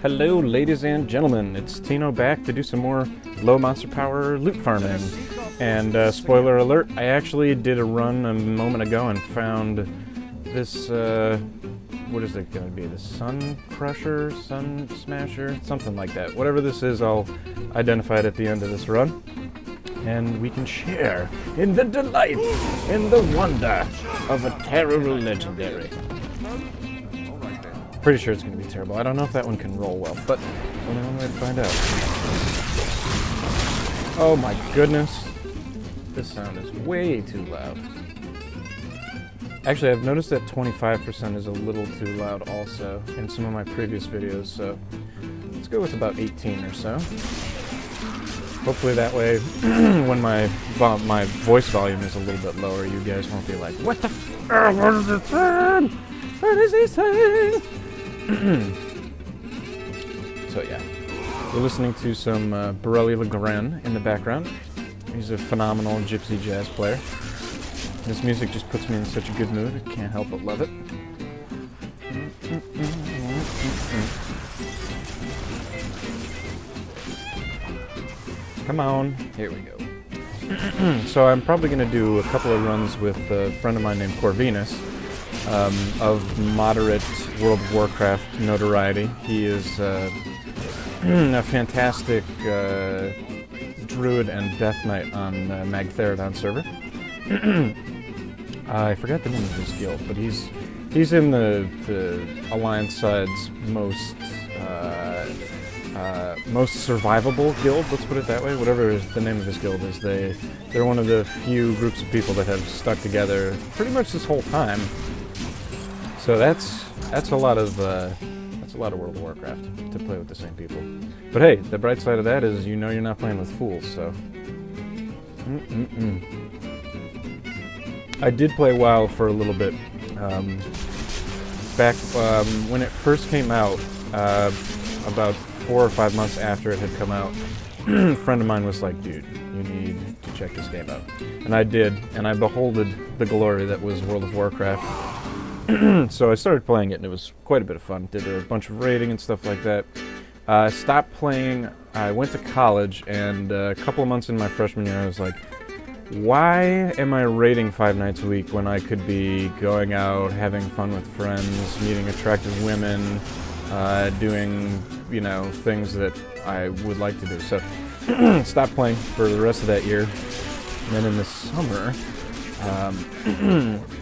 Hello, ladies and gentlemen. It's Tino back to do some more low monster power loot farming. And spoiler alert, I actually did a run a moment ago and found this, what is it going to be? The Sun Crusher? Sun Smasher? Something like that. Whatever this is, I'll identify it at the end of this run. And we can share in the delight, in the wonder of a terrible legendary. Pretty sure it's going to be terrible. I don't know if that one can roll well, but only one way to find out. Oh my goodness. This sound is way too loud. Actually, I've noticed that 25% is a little too loud also in some of my previous videos, so let's go with about 18 or so. Hopefully that way, when my voice volume is a little bit lower, you guys won't be like, what the f***, what is it saying? What is he saying? So yeah, we're listening to some Borelli Legren in the background. He's a phenomenal gypsy jazz player. This music just puts me in such a good mood. I can't help but love it. Come on, here we go. So I'm probably going to do a couple of runs with a friend of mine named Corvinus. Of moderate World of Warcraft notoriety. He is a fantastic druid and death knight on Magtheridon server. I forgot the name of his guild, but he's in the Alliance side's most survivable guild. Let's put it that way. Whatever the name of his guild is, they're one of the few groups of people that have stuck together pretty much this whole time. So that's a lot of World of Warcraft to play with the same people. But hey, the bright side of that is you know you're not playing with fools. So I did play WoW for a little bit. Back when it first came out, about 4 or 5 months after it had come out, a friend of mine was like, "Dude, you need to check this game out," and I did, and I beholded the glory that was World of Warcraft. So I started playing it, and it was quite a bit of fun. Did a bunch of raiding and stuff like that. I stopped playing. I went to college, and a couple of months in my freshman year, I was like, why am I raiding 5 nights a week when I could be going out, having fun with friends, meeting attractive women, doing, things that I would like to do. So stopped playing for the rest of that year. And then in the summer,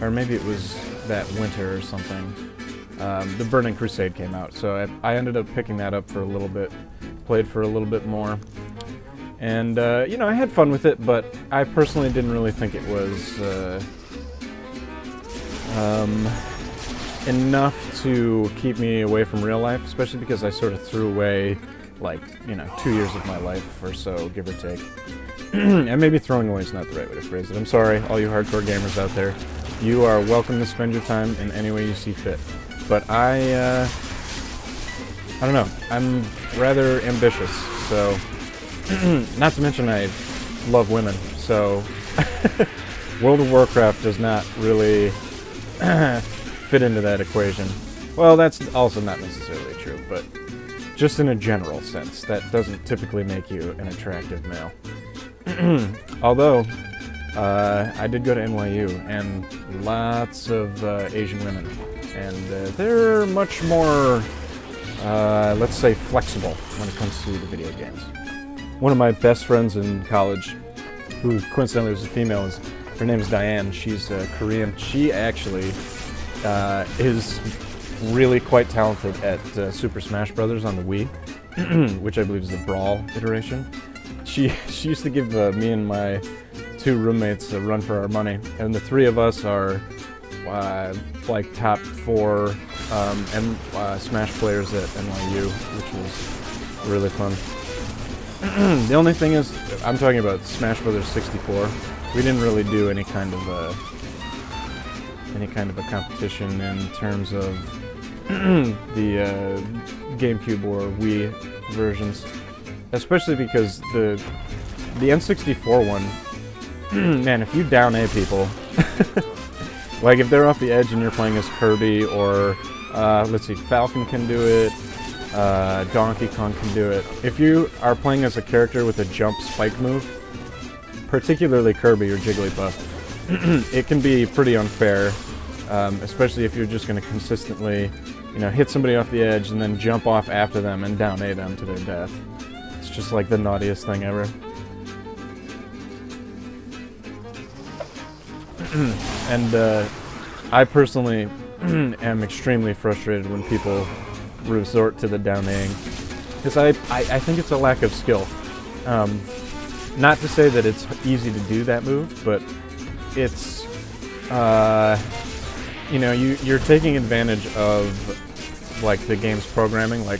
or maybe it was that winter or something, the Burning Crusade came out, so I ended up picking that up for a little bit, played for a little bit more, and I had fun with it, but I personally didn't really think it was enough to keep me away from real life, especially because I sort of threw away 2 years of my life or so, give or take. And maybe throwing away is not the right way to phrase it. I'm sorry, all you hardcore gamers out there. You are welcome to spend your time in any way you see fit. But I don't know. I'm rather ambitious, so not to mention I love women. So World of Warcraft does not really fit into that equation. Well, that's also not necessarily true, but just in a general sense, that doesn't typically make you an attractive male. Although, I did go to NYU, and lots of Asian women, and they're much more, let's say, flexible when it comes to the video games. One of my best friends in college, who coincidentally was a female, her name is Diane. She's Korean. She actually is really quite talented at Super Smash Bros. On the Wii, which I believe is the Brawl iteration. She used to give me and my 2 roommates a run for our money, and the 3 of us are top 4 Smash players at NYU, which was really fun. The only thing is, I'm talking about Smash Bros. 64. We didn't really do any kind of a competition in terms of the GameCube or Wii versions. Especially because the N64 one, man, if you down A people, if they're off the edge and you're playing as Kirby, or let's see, Falcon can do it, Donkey Kong can do it. If you are playing as a character with a jump spike move, particularly Kirby or Jigglypuff, it can be pretty unfair, especially if you're just going to consistently, hit somebody off the edge and then jump off after them and down A them to their death. It's just like the naughtiest thing ever. And I personally am extremely frustrated when people resort to the down Aing, because I think it's a lack of skill. Not to say that it's easy to do that move, but it's you're taking advantage of like the game's programming. Like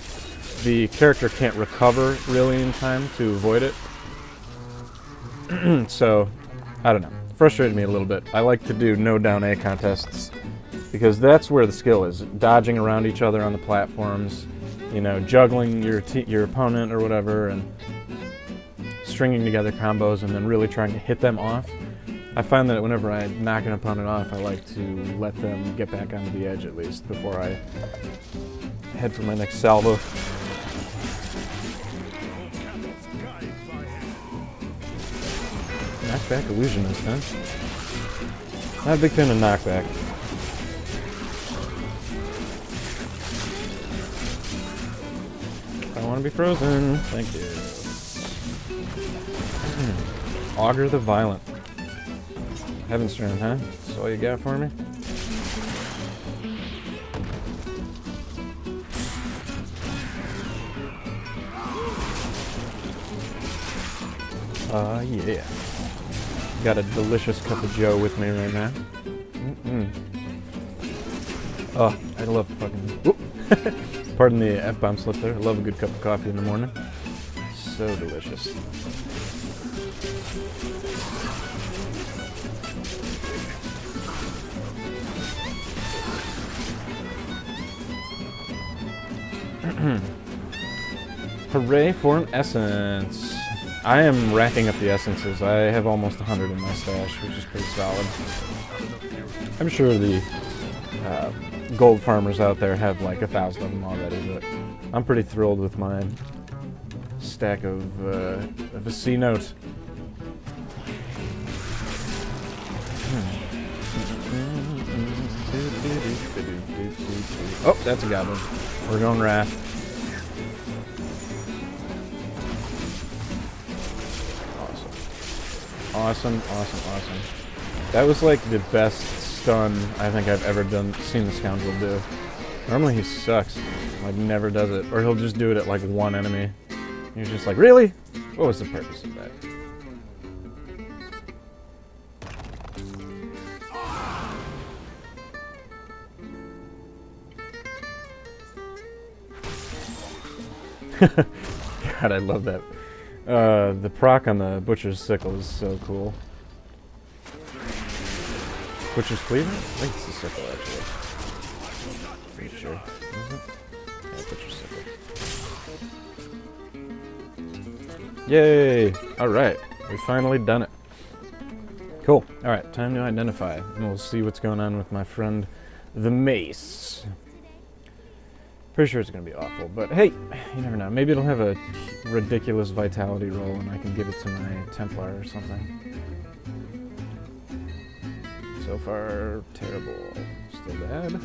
the character can't recover really in time to avoid it. So I don't know. Frustrated me a little bit. I like to do no down A contests because that's where the skill is. Dodging around each other on the platforms, juggling your opponent or whatever, and stringing together combos and then really trying to hit them off. I find that whenever I knock an opponent off, I like to let them get back onto the edge at least before I head for my next salvo. Knockback illusionist, huh? Not a big fan of knockback. I want to be frozen. Thank you. Augur the Violent. Heaven's Turn, huh? That's all you got for me? Yeah. Got a delicious cup of joe with me right now. Oh, I love fucking... Pardon the F-bomb slip there. I love a good cup of coffee in the morning. So delicious. Hooray for an essence. I am racking up the essences. I have almost 100 in my stash, which is pretty solid. I'm sure the gold farmers out there have like 1,000 of them already, but I'm pretty thrilled with my stack of a C note. Oh, that's a goblin. We're going Wrath. Awesome. Awesome. That was like the best stun I think I've ever seen the scoundrel do. Normally he sucks, like never does it, or he'll just do it at like one enemy. You're just like, really? What was the purpose of that? God, I love that. The proc on the Butcher's Sickle is so cool. Butcher's Cleaver? I think it's the Sickle, actually. Pretty sure. Is it? Yeah, Butcher's Sickle. Yay! Alright, we've finally done it. Cool. Alright, time to identify. And we'll see what's going on with my friend, the Mace. Pretty sure it's going to be awful, but hey, you never know. Maybe it'll have a ridiculous vitality roll and I can give it to my Templar or something. So far, terrible. Still bad.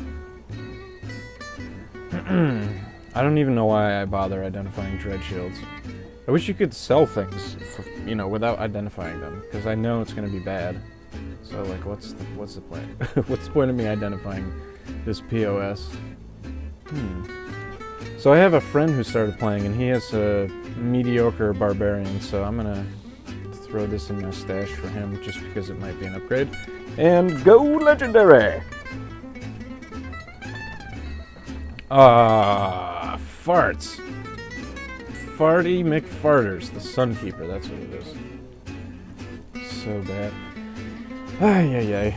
I don't even know why I bother identifying Dread Shields. I wish you could sell things, for, without identifying them, because I know it's going to be bad. So, like, what's the point? What's the point of me identifying this POS? So I have a friend who started playing, and he has a mediocre barbarian, so I'm gonna throw this in my stash for him just because it might be an upgrade. And go legendary! Farts. Farty McFarters, the Sunkeeper, that's what it is. So bad. Ay.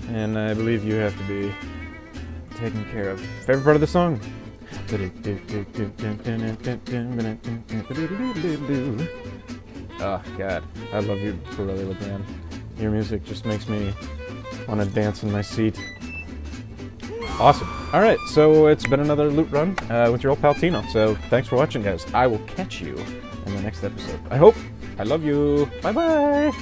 And I believe you have to be taken care of. Favorite part of the song? Oh, God. I love you, Borrelia LeBrand. Your music just makes me want to dance in my seat. Awesome. All right, so it's been another loot run with your old pal Tino. So thanks for watching, guys. I will catch you in the next episode. I hope. I love you. Bye-bye.